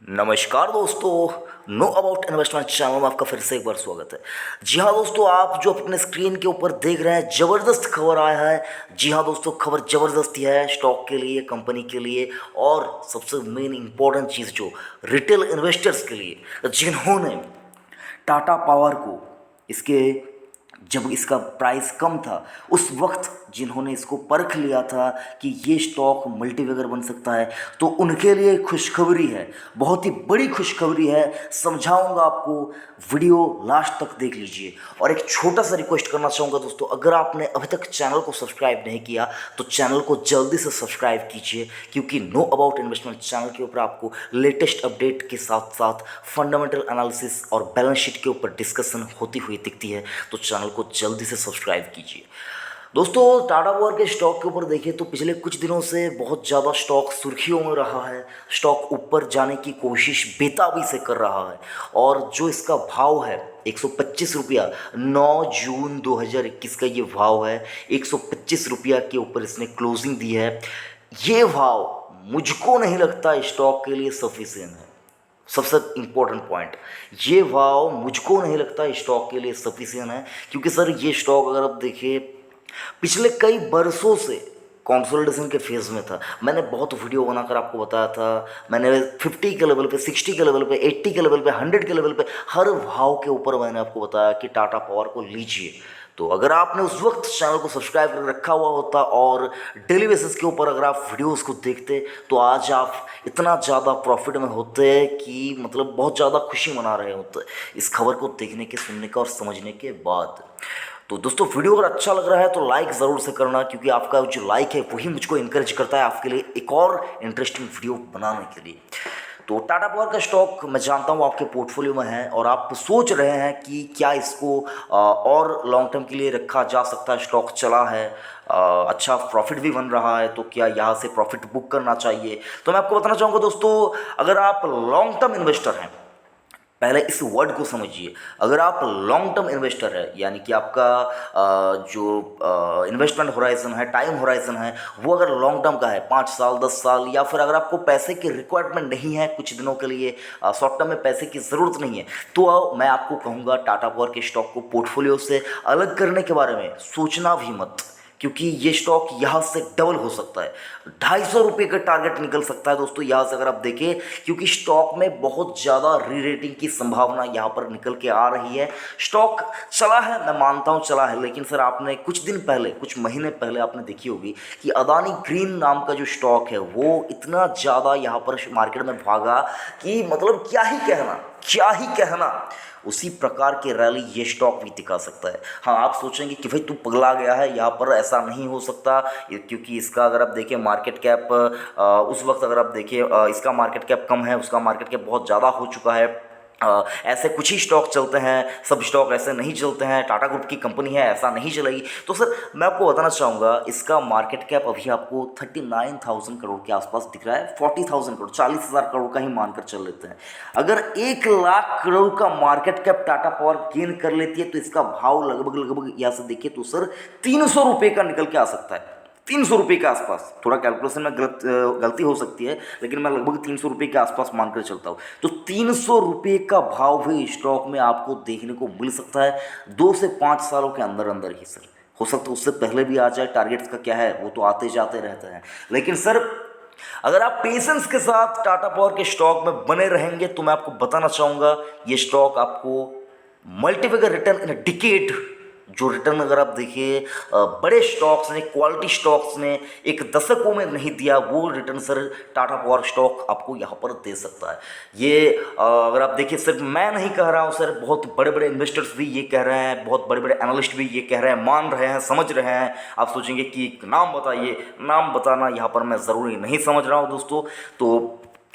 नमस्कार दोस्तों, know about investment channel में आपका फिर से एक बार स्वागत है। जी हाँ दोस्तों, आप जो अपने स्क्रीन के ऊपर देख रहे हैं ज़बरदस्त खबर आया है। जी हाँ दोस्तों, खबर ज़बरदस्त ही है स्टॉक के लिए, कंपनी के लिए और सबसे मेन इंपॉर्टेंट चीज़ जो रिटेल इन्वेस्टर्स के लिए, जिन्होंने टाटा पावर को इसके जब इसका प्राइस कम था उस वक्त जिन्होंने इसको परख लिया था कि ये स्टॉक मल्टीबैगर बन सकता है, तो उनके लिए खुशखबरी है, बहुत ही बड़ी खुशखबरी है। समझाऊंगा आपको, वीडियो लास्ट तक देख लीजिए। और एक छोटा सा रिक्वेस्ट करना चाहूँगा दोस्तों, अगर आपने अभी तक चैनल को सब्सक्राइब नहीं किया तो चैनल को जल्दी से सब्सक्राइब कीजिए, क्योंकि नो अबाउट इन्वेस्टमेंट चैनल के ऊपर आपको लेटेस्ट अपडेट के साथ साथ फंडामेंटल एनालिसिस और बैलेंस शीट के ऊपर डिस्कशन होती हुई दिखती है। तो चैनल को जल्दी से सब्सक्राइब कीजिए। दोस्तों, टाटा पावर के स्टॉक के ऊपर देखिए तो पिछले कुछ दिनों से बहुत ज़्यादा स्टॉक सुर्खियों में रहा है। स्टॉक ऊपर जाने की कोशिश बेताबी से कर रहा है और जो इसका भाव है 125 रुपया, 9 जून 2021 का ये भाव है। 125 रुपया के ऊपर इसने क्लोजिंग दी है। ये भाव मुझको नहीं लगता स्टॉक के लिए सफिशिएंट है। सबसे इम्पोर्टेंट पॉइंट, ये भाव मुझको नहीं लगता स्टॉक के लिए सफिशिएंट है, क्योंकि सर ये स्टॉक अगर आप देखिए पिछले कई बरसों से कंसोलिडेशन के फेज़ में था। मैंने बहुत वीडियो बनाकर आपको बताया था, मैंने 50 के लेवल पे, 60 के लेवल पे, 80 के लेवल पे, 100 के लेवल पे हर भाव के ऊपर मैंने आपको बताया कि टाटा पावर को लीजिए। तो अगर आपने उस वक्त चैनल को सब्सक्राइब कर रखा हुआ होता और डेली बेसिस के ऊपर अगर आप वीडियोस को देखते तो आज आप इतना ज़्यादा प्रॉफिट में होते कि मतलब बहुत ज़्यादा खुशी मना रहे होते इस खबर को देखने के, सुनने का और समझने के बाद। तो दोस्तों, वीडियो अगर अच्छा लग रहा है तो लाइक ज़रूर से करना, क्योंकि आपका जो लाइक है वही मुझको इनकरेज करता है आपके लिए एक और इंटरेस्टिंग वीडियो बनाने के लिए। तो टाटा पावर का स्टॉक मैं जानता हूँ आपके पोर्टफोलियो में है और आप सोच रहे हैं कि क्या इसको और लॉन्ग टर्म के लिए रखा जा सकता है। स्टॉक चला है, अच्छा प्रॉफिट भी बन रहा है, तो क्या यहाँ से प्रॉफिट बुक करना चाहिए। तो मैं आपको बताना चाहूँगा दोस्तों, अगर आप लॉन्ग टर्म इन्वेस्टर हैं, पहले इस वर्ड को समझिए। अगर आप लॉन्ग टर्म इन्वेस्टर है, यानी कि आपका जो इन्वेस्टमेंट होराइजन है, टाइम होराइजन है, वो अगर लॉन्ग टर्म का है 5 साल, 10 साल, या फिर अगर आपको पैसे की रिक्वायरमेंट नहीं है कुछ दिनों के लिए, शॉर्ट टर्म में पैसे की ज़रूरत नहीं है, तो मैं आपको कहूँगा टाटा पावर के स्टॉक को पोर्टफोलियो से अलग करने के बारे में सोचना भी मत, क्योंकि ये स्टॉक यहाँ से डबल हो सकता है। 250 रुपये का टारगेट निकल सकता है दोस्तों यहाँ से, अगर आप देखें, क्योंकि स्टॉक में बहुत ज़्यादा री रेटिंग की संभावना यहाँ पर निकल के आ रही है। स्टॉक चला है, मैं मानता हूँ चला है, लेकिन सर आपने कुछ दिन पहले, कुछ महीने पहले आपने देखी होगी कि अदानी ग्रीन नाम का जो स्टॉक है वो इतना ज़्यादा यहाँ पर मार्केट में भागा कि मतलब क्या ही कहना, क्या ही कहना। उसी प्रकार की रैली ये स्टॉक भी दिखा सकता है। हाँ, आप सोचेंगे कि भाई तू पगला गया है, यहाँ पर ऐसा नहीं हो सकता, क्योंकि इसका अगर आप देखिए मार्केट कैप उस वक्त अगर आप देखिए इसका मार्केट कैप कम है, उसका मार्केट कैप बहुत ज़्यादा हो चुका है। ऐसे कुछ ही स्टॉक चलते हैं, सब स्टॉक ऐसे नहीं चलते हैं, टाटा ग्रुप की कंपनी है ऐसा नहीं चलेगी। तो सर मैं आपको बताना चाहूँगा, इसका मार्केट कैप अभी आपको 39,000 करोड़ के आसपास दिख रहा है। 40,000 करोड़, 40,000 करोड़ का ही मानकर चल लेते हैं। अगर 1 लाख करोड़ का market cap Tata power gain कर लेती है तो इसका भाव लगभग लगभग यहाँ से देखिए तो सर 300 रुपये का निकल के आ सकता है। 300 रुपये के आसपास, थोड़ा कैलकुलेशन में गलती हो सकती है, लेकिन मैं लगभग 300 रुपये के आसपास मानकर चलता हूँ। तो 300 रुपये का भाव भी स्टॉक में आपको देखने को मिल सकता है 2 से 5 सालों के अंदर अंदर ही। सर हो सकता है उससे पहले भी आ जाए, टारगेट्स का क्या है वो तो आते जाते रहते हैं। लेकिन सर अगर आप पेशेंस के साथ टाटा पावर के स्टॉक में बने रहेंगे तो मैं आपको बताना चाहूँगा ये स्टॉक आपको मल्टीपल रिटर्न इन अ डिकेड, जो रिटर्न अगर आप देखिए बड़े स्टॉक्स ने, क्वालिटी स्टॉक्स ने एक दशकों में नहीं दिया, वो return sir Tata power stock आपको यहाँ पर दे सकता है। ये अगर आप देखिए, सिर्फ मैं नहीं कह रहा हूँ सर, बहुत बड़े बड़े इन्वेस्टर्स भी ये कह रहे हैं, बहुत बड़े बड़े एनालिस्ट भी ये कह रहे हैं, मान रहे हैं, समझ रहे हैं। आप सोचेंगे कि नाम बताइए, नाम बताना यहाँ पर मैं ज़रूरी नहीं समझ रहा हूँ दोस्तों। तो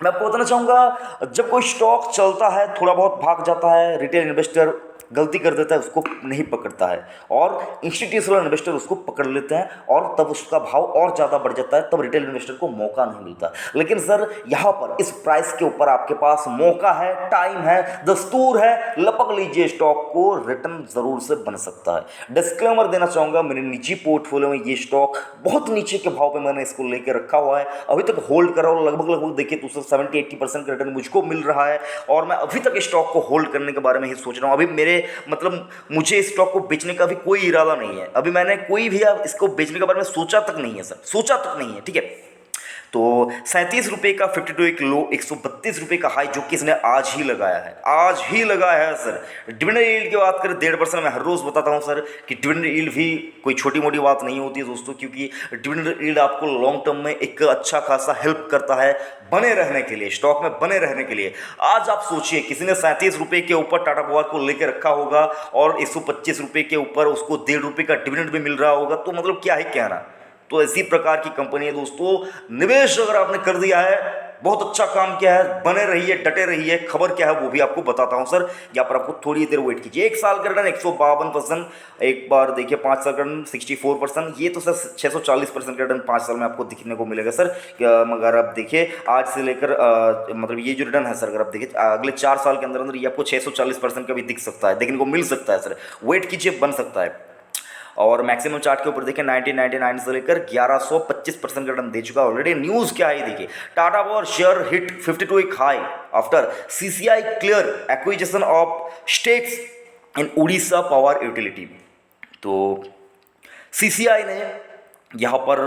मैं आपको बताना चाहूँगा, जब कोई स्टॉक चलता है, थोड़ा बहुत भाग जाता है, रिटेल इन्वेस्टर गलती कर देता है उसको नहीं पकड़ता है, और इंस्टीट्यूशनल इन्वेस्टर उसको पकड़ लेते हैं और तब उसका भाव और ज़्यादा बढ़ जाता है, तब रिटेल इन्वेस्टर को मौका नहीं मिलता। लेकिन सर यहाँ पर इस प्राइस के ऊपर आपके पास मौका है, टाइम है, दस्तूर है, लपक लीजिए स्टॉक को, रिटर्न ज़रूर से बन सकता है। डिस्क्लेमर देना चाहूँगा, मेरे निजी पोर्टफोलियो में ये स्टॉक बहुत नीचे के भाव पे मैंने इसको लेके रखा हुआ है, अभी तक होल्ड कर रहा हूँ, लगभग देखिए तो 70-80% का रिटर्न मुझको मिल रहा है, और मैं अभी तक स्टॉक को होल्ड करने के बारे में ही सोच रहा हूँ। अभी मेरे मतलब मुझे इस स्टॉक को बेचने का भी कोई इरादा नहीं है, अभी मैंने कोई भी इसको बेचने के बारे में सोचा तक नहीं है सर, सोचा तक नहीं है, ठीक है। तो 37 रुपये का 52 एक लो, 132 रुपये का हाई जो कि इसने आज ही लगाया है, आज ही लगाया है सर। डिविडेंड यील्ड की बात करें 1.5%, मैं हर रोज़ बताता हूँ सर कि डिविडेंड यील्ड भी कोई छोटी मोटी बात नहीं होती है दोस्तों, क्योंकि डिविडेंड यील्ड आपको लॉन्ग टर्म में एक अच्छा खासा हेल्प करता है बने रहने के लिए, स्टॉक में बने रहने के लिए। आज आप सोचिए किसी ने 37 रुपये के ऊपर टाटा पावर को लेकर रखा होगा और 125 रुपये के ऊपर उसको 1.5 रुपये का डिविडेंड भी मिल रहा होगा, तो मतलब क्या ही कहना। तो इसी प्रकार की कंपनी है दोस्तों, निवेश अगर आपने कर दिया है, बहुत अच्छा काम किया है, बने रहिए, डटे रहिए। खबर क्या है वो भी आपको बताता हूं सर, यहाँ पर आपको थोड़ी देर वेट कीजिए। एक साल का रिटर्न 152%, एक बार देखिए 5 साल का रिटर्न 64%, ये तो सर 640% का रिटर्न 5 साल में आपको दिखने को मिलेगा सर। मगर आप देखिए आज से लेकर मतलब ये जो रिटर्न है सर, अगर आप देखिए अगले 4 साल के अंदर अंदर ये आपको 640% का भी दिख सकता है, देखने को मिल सकता है सर, वेट कीजिए, बन सकता है। और मैक्सिमम चार्ट के ऊपर देखिए 1999 से लेकर 1125% का रिटर्न दे चुका है ऑलरेडी। न्यूज़ क्या है देखिए, टाटा पावर शेयर हिट 52 एक high after CCI clear acquisition of stakes in Orissa power utility. तो सीसीआई ने यहाँ पर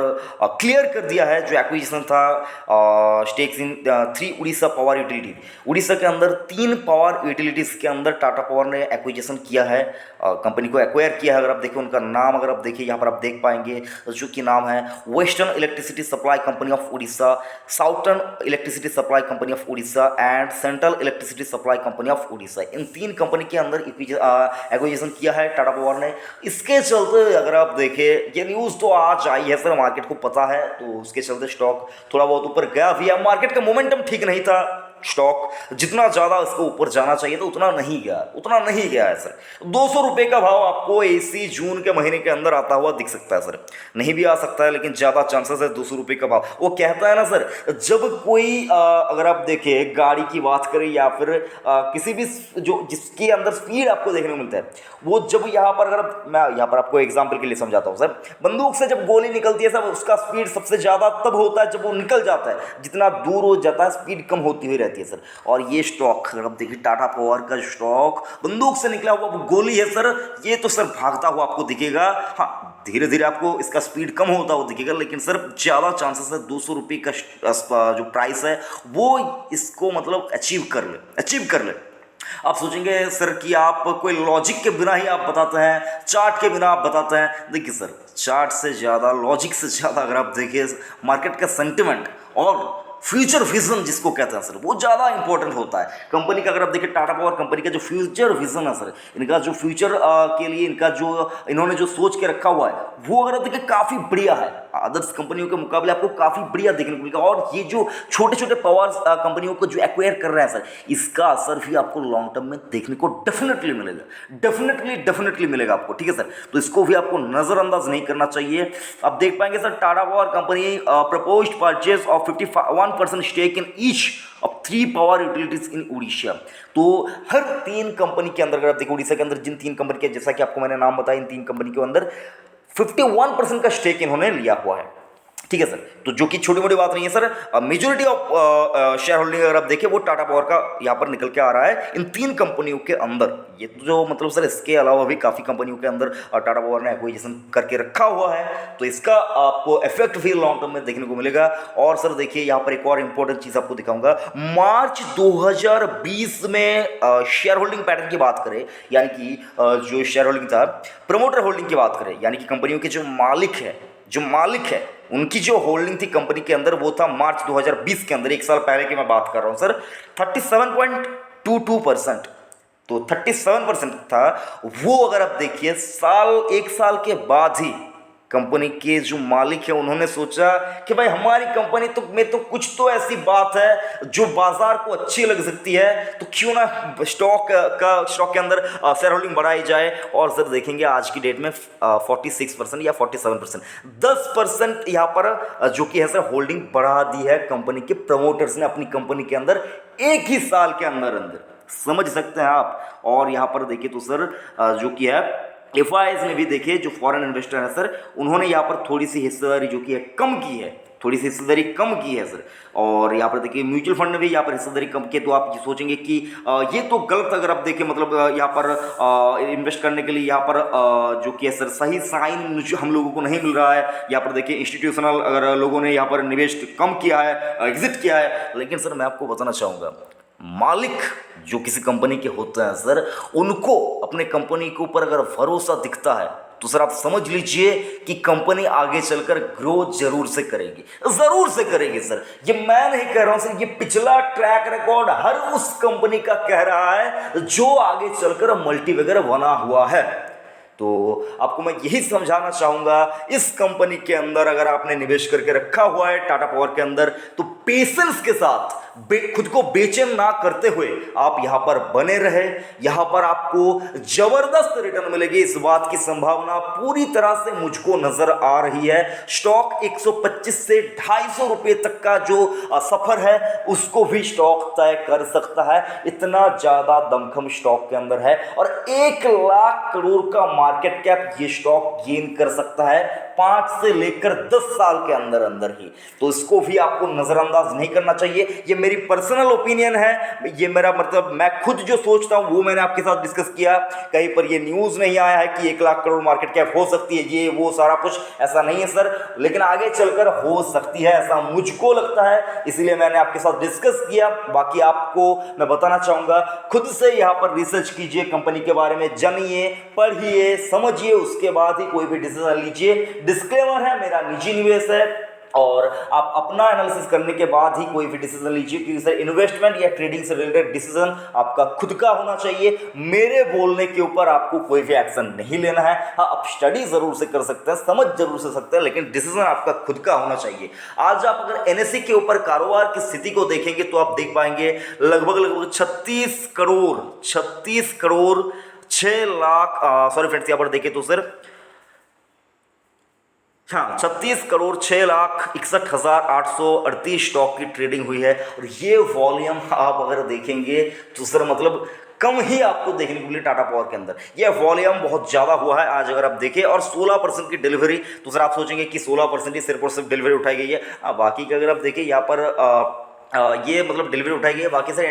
क्लियर कर दिया है जो एक्विजिशन था स्टेक्स इन 3 उड़ीसा पावर यूटिलिटी। उड़ीसा के अंदर 3 पावर यूटिलिटीज़ के अंदर टाटा पावर ने एक्विजिशन किया है, कंपनी को एक्वायर किया है। अगर आप देखिए उनका नाम, अगर आप देखिए यहाँ पर आप देख पाएंगे जो कि नाम है western electricity supply company of Orissa, southern electricity supply company of Orissa and central electricity supply company of Orissa. In 3 company के अंदर एक्विजिशन किया है टाटा पावर ने। इसके चलते अगर आप देखें, ये न्यूज़ तो आज आई है सर, मार्केट को पता है, तो उसके चलते स्टॉक थोड़ा बहुत ऊपर गया भी है। मार्केट का मोमेंटम ठीक नहीं था, स्टॉक जितना ज़्यादा इसको ऊपर जाना चाहिए तो उतना नहीं गया, उतना नहीं गया है सर। 200 रुपये का भाव आपको इसी जून के महीने के अंदर आता हुआ दिख सकता है सर, नहीं भी आ सकता है, लेकिन ज़्यादा चांसेस है 200 रुपये का भाव। वो कहता है ना सर, जब कोई अगर आप देखें गाड़ी की बात करें या फिर किसी भी जो जिसके अंदर स्पीड आपको देखने को मिलता है, वो जब यहाँ पर अगर मैं यहाँ पर आपको एग्जाम्पल के लिए समझाता हूँ सर, बंदूक से जब गोली निकलती है सर, उसका स्पीड सबसे ज़्यादा तब होता है जब वो निकल जाता है, जितना दूर हो जाता है स्पीड कम होती हुई रहती है सर। और ये स्टॉक अगर आप देखिए टाटा पावर का स्टॉक बंदूक से निकला हुआ गोली है सर, ये तो सर भागता हुआ आपको दिखेगा। हाँ, धीरे धीरे आपको इसका स्पीड कम होता हुआ दिखेगा, लेकिन सर ज़्यादा चांसेस है 200 रुपये का जो प्राइस है वो इसको मतलब अचीव कर ले। आप सोचेंगे सर कि आप कोई लॉजिक के बिना ही आप बताते हैं, चार्ट के बिना आप बताते हैं। देखिए सर, चार्ट से ज़्यादा, लॉजिक से ज़्यादा अगर आप देखिए मार्केट का सेंटिमेंट और फ्यूचर विजन जिसको कहते हैं सर, वो ज़्यादा इंपॉर्टेंट होता है कंपनी का। अगर आप देखिए टाटा पावर कंपनी का जो फ्यूचर विजन है सर, इनका जो फ्यूचर के लिए इनका जो इन्होंने जो सोच के रखा हुआ है, वो अगर आप देखिए काफ़ी बढ़िया है, अदर्स कंपनियों के मुकाबले आपको काफ़ी बढ़िया देखने को मिलेगा। और ये जो छोटे छोटे पावर कंपनियों को जो एक्वायर कर रहे हैं सर, इसका असर भी आपको लॉन्ग टर्म में देखने को डेफिनेटली मिलेगा, डेफिनेटली मिलेगा आपको, ठीक है सर। तो इसको भी आपको नज़रअंदाज नहीं करना चाहिए। आप देख पाएंगे sir, Tata power company proposed purchase of 51% stake in each of 3 power utilities in Orissa. तो हर 3 कंपनी के अंदर अगर आप देखो, उड़ीसा के अंदर जिन 3 कंपनी के, जैसा कि आपको मैंने नाम बताया, इन 3 कंपनी के अंदर 51% का स्टेक इन्होंने लिया हुआ है, ठीक है सर। तो जो कि छोटी मोटी बात नहीं है sir. Majority of share holding अगर आप देखिए वो टाटा पावर का यहाँ पर निकल के आ रहा है इन 3 कंपनियों के अंदर। ये जो मतलब सर, इसके अलावा भी काफ़ी कंपनियों के अंदर टाटा पावर ने एक्विजिशन करके रखा हुआ है, तो इसका आपको इफेक्ट भी लॉन्ग टर्म में देखने को मिलेगा। और सर देखिए यहाँ पर एक और इंपॉर्टेंट चीज़ आपको दिखाऊंगा। मार्च 2020 में शेयर होल्डिंग पैटर्न की बात करें, यानी कि जो शेयर होल्डिंग था, प्रमोटर होल्डिंग की बात करें, यानी कि कंपनियों के जो मालिक है उनकी जो होल्डिंग थी कंपनी के अंदर, वो था मार्च 2020 के अंदर, 1 साल पहले की मैं बात कर रहा हूँ सर, 37.22%। तो 37% था वो। अगर आप देखिए 1 साल के बाद ही कंपनी के जो मालिक है उन्होंने सोचा कि भाई हमारी कंपनी तो में तो कुछ तो ऐसी बात है जो बाजार को अच्छी लग सकती है, तो क्यों ना स्टॉक के अंदर शेयर होल्डिंग बढ़ाई जाए। और सर देखेंगे आज की डेट में 46% या 47%, 10% यहाँ पर जो कि है सर होल्डिंग बढ़ा दी है कंपनी के प्रमोटर्स ने अपनी कंपनी के अंदर एक ही साल के अंदर अंदर, समझ सकते हैं आप। और यहाँ पर देखिए तो सर जो कि है एफआईआईज ने भी देखे, जो फॉरेन इन्वेस्टर है सर, उन्होंने यहाँ पर थोड़ी सी हिस्सेदारी जो कि है कम की है, थोड़ी सी हिस्सेदारी कम की है सर। और यहाँ पर देखिए म्यूचुअल फंड ने भी यहाँ पर हिस्सेदारी कम की, तो आप ये सोचेंगे कि ये तो गलत, अगर आप देखें मतलब यहाँ पर इन्वेस्ट करने के लिए यहाँ पर जो कि है सर सही साइन हम लोगों को नहीं मिल रहा है। यहाँ पर देखिए इंस्टीट्यूशनल अगर लोगों ने यहाँ पर निवेश कम किया है, एग्जिट किया है। लेकिन सर मैं आपको बताना चाहूँगा, मालिक जो किसी कंपनी के होते हैं सर, उनको अपने कंपनी के ऊपर अगर भरोसा दिखता है तो सर आप समझ लीजिए कि कंपनी आगे चलकर ग्रोथ जरूर से करेगी, जरूर से करेगी सर। ये मैं नहीं कह रहा हूं सर, ये पिछला ट्रैक रिकॉर्ड हर उस कंपनी का कह रहा है जो आगे चलकर मल्टी वगैरह बना हुआ है। तो आपको मैं यही समझाना चाहूंगा, इस कंपनी के अंदर अगर आपने निवेश करके रखा हुआ है टाटा पावर के अंदर, तो पेशेंस के साथ खुद को बेचैन ना करते हुए आप यहां पर बने रहे। यहां पर आपको जबरदस्त रिटर्न मिलेगी, इस बात की संभावना पूरी तरह से मुझको नजर आ रही है। स्टॉक 125 से 250 रुपए तक का जो सफर है उसको भी स्टॉक तय कर सकता है, इतना ज्यादा दमखम स्टॉक के अंदर है। और 1 लाख करोड़ का मार्केट कैप ये स्टॉक गेन कर सकता है 5 से लेकर 10 साल के अंदर अंदर ही। तो इसको भी आपको नजरअंदाज नहीं करना चाहिए। ये मेरी पर्सनल ओपिनियन है, ये मेरा मतलब मैं खुद जो सोचता हूं वो मैंने आपके साथ डिस्कस किया। कहीं पर ये न्यूज नहीं आया है कि 1 लाख करोड़ मार्केट कैप हो सकती है, ये वो सारा कुछ ऐसा नहीं है सर, लेकिन आगे चलकर हो सकती है ऐसा मुझको लगता है, इसलिए मैंने आपके साथ डिस्कस किया। बाकी आपको मैं बताना चाहूंगा, खुद से यहाँ पर रिसर्च कीजिए, कंपनी के बारे में जानिए, पढ़िए, समझिए, उसके बाद ही कोई भी डिसीजन लीजिए। डिस्क्लेमर है, मेरा निजी निवेश है और आप अपना एनालिसिस करने के बाद ही कोई भी डिसीजन लीजिए, क्योंकि सर इन्वेस्टमेंट या ट्रेडिंग से रिलेटेड डिसीजन आपका खुद का होना चाहिए। मेरे बोलने के ऊपर आपको कोई भी एक्शन नहीं लेना है। हाँ, आप स्टडी जरूर से कर सकते हैं, समझ जरूर से सकते हैं, लेकिन डिसीजन आपका खुद का होना चाहिए। आज आप अगर एनएसई के ऊपर कारोबार की स्थिति को देखेंगे तो आप देख पाएंगे लगभग 36 करोड़ 6 लाख सॉरी फ्रेंड्स, यहाँ पर देखें तो सर हाँ 36 करोड़ 6,61,838 स्टॉक की ट्रेडिंग हुई है। और ये वॉल्यूम आप अगर देखेंगे तो सर मतलब कम ही आपको देखने को मिले टाटा पावर के अंदर। ये वॉल्यूम बहुत ज़्यादा हुआ है आज अगर आप देखें। और 16% की डिलीवरी, तो सर आप सोचेंगे कि 16% ही सिर्फ और सिर्फ डिलीवरी उठाई गई है। बाकी का अगर आप देखें यहाँ पर ये मतलब डिलीवरी उठाई गई है, बाकी से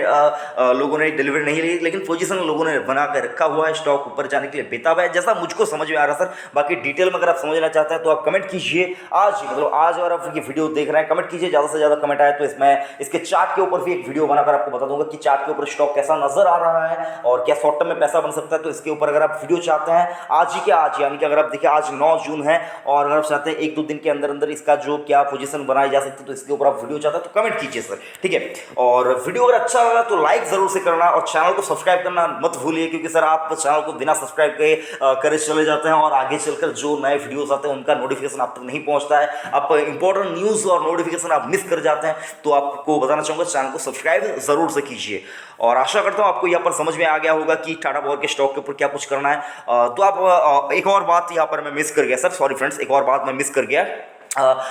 लोगों ने डिलीवरी नहीं ली, लेकिन पोजीशन लोगों ने बना कर रखा हुआ है। स्टॉक ऊपर जाने के लिए बेताब है, जैसा मुझको समझ में आ रहा है सर। बाकी डिटेल में अगर आप समझना चाहते हैं तो आप कमेंट कीजिए आज ही, मतलब आज अगर आप ये वीडियो देख रहे हैं कमेंट कीजिए, ज़्यादा से ज़्यादा कमेंट आए तो इसमें इसके चार्ट के ऊपर भी एक वीडियो बनाकर आपको बता दूंगा कि चार्ट के ऊपर स्टॉक कैसा नजर आ रहा है और क्या शॉर्ट टर्म में पैसा बन सकता है। तो इसके ऊपर अगर आप वीडियो चाहते हैं आज ही के आज, यानी कि अगर आप देखिए आज 9 जून है और अगर आप चाहते हैं 1-2 दिन के अंदर अंदर इसका जो क्या पोजीशन बनाई जा सकती है तो इसके ऊपर आप वीडियो चाहते हैं तो कमेंट कीजिए सर, ठीक है। और वीडियो अगर अच्छा लगा तो लाइक जरूर से करना और चैनल को सब्सक्राइब करना मत भूलिए, क्योंकि सर आप चैनल को बिना सब्सक्राइब करे चले जाते हैं और आगे चलकर जो नए वीडियोस आते हैं उनका नोटिफिकेशन आप तक नहीं पहुंचता है। आप इंपॉर्टेंट न्यूज़ और नोटिफिकेशन आप मिस कर जाते हैं। तो आपको बताना चाहूँगा चैनल को सब्सक्राइब जरूर से कीजिए। और आशा करता हूँ आपको यहाँ पर समझ में आ गया होगा कि टाटा पावर के स्टॉक के ऊपर क्या कुछ करना है। तो आप एक और बात यहाँ पर मैं मिस कर गया सर, सॉरी फ्रेंड्स, एक और बात मैं मिस कर गया।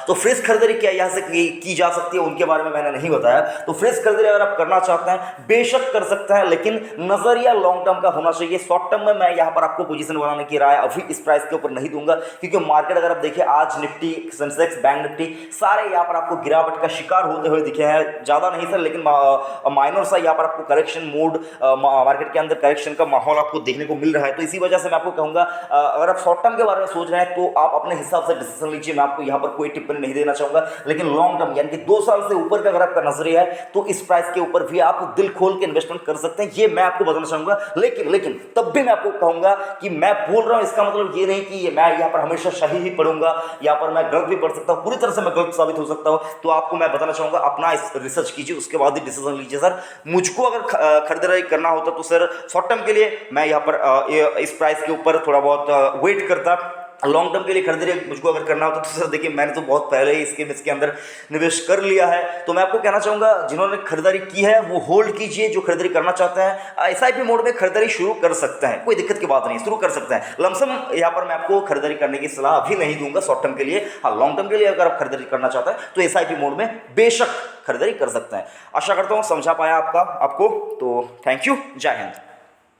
तो फ्रेश खरीदारी क्या यहाँ से की जा सकती है उनके बारे में मैंने नहीं बताया। तो फ्रेश खरीदारी अगर आप करना चाहते हैं बेशक कर सकते हैं, लेकिन नजरिया लॉन्ग टर्म का होना चाहिए। शॉर्ट टर्म में मैं यहाँ पर आपको पोजीशन बनाने की राय अभी इस प्राइस के ऊपर नहीं दूंगा, क्योंकि मार्केट अगर आप देखिए आज निफ्टी, सेंसेक्स, बैंक निफ्टी सारे यहाँ पर आपको गिरावट का शिकार होते हुए दिखे हैं। ज़्यादा नहीं सर, लेकिन माइनर सा यहाँ पर आपको करेक्शन मूड, मार्केट के अंदर करेक्शन का माहौल आपको देखने को मिल रहा है। तो इसी वजह से मैं आपको कहूँगा अगर आप शॉर्ट टर्म के बारे में सोच रहे हैं तो आप अपने हिसाब से डिसीजन लीजिए। मैं आपको यहाँ पर कोई टिप्पणी नहीं देना चाहूंगा, लेकिन लॉन्ग टर्म यानी कि 2 साल से ऊपर का अगर आपका नजरिया है तो इस प्राइस के ऊपर भी आप दिल खोल के इन्वेस्टमेंट कर सकते हैं, ये मैं आपको बताना चाहूंगा। लेकिन तब भी मैं आपको कहूंगा कि मैं बोल रहा हूं इसका मतलब ये नहीं कि मैं यहाँ पर हमेशा सही ही पढ़ूंगा, यहाँ पर मैं गलत भी पढ़ सकता हूँ, पूरी तरह से मैं गलत साबित हो सकता हूँ। तो आपको मैं बताना चाहूंगा अपना रिसर्च कीजिए, उसके बाद ही डिसीजन लीजिए सर। मुझको अगर खरीदारी करना होता तो सर शॉर्ट टर्म के लिए मैं यहाँ पर इस प्राइस के ऊपर थोड़ा बहुत वेट करता, लॉन्ग टर्म के लिए खरीदारी मुझको अगर करना होता तो सर देखिए मैंने तो बहुत पहले ही इसके अंदर निवेश कर लिया है। तो मैं आपको कहना चाहूँगा जिन्होंने खरीदारी की है वो होल्ड कीजिए, जो खरीदारी करना चाहते हैं एसआईपी मोड में खरीदारी शुरू कर सकते हैं, कोई दिक्कत की बात नहीं, शुरू कर सकते हैं। लमसम यहाँ पर मैं आपको खरीदारी करने की सलाह अभी नहीं दूंगा शॉर्ट टर्म के लिए। हाँ, लॉन्ग टर्म के लिए अगर आप खरीदारी करना चाहते हैं तो एसआईपी मोड में बेशक खरीदारी कर सकते हैं। आशा करता हूँ समझा पाया आपको। तो थैंक यू, जय हिंद।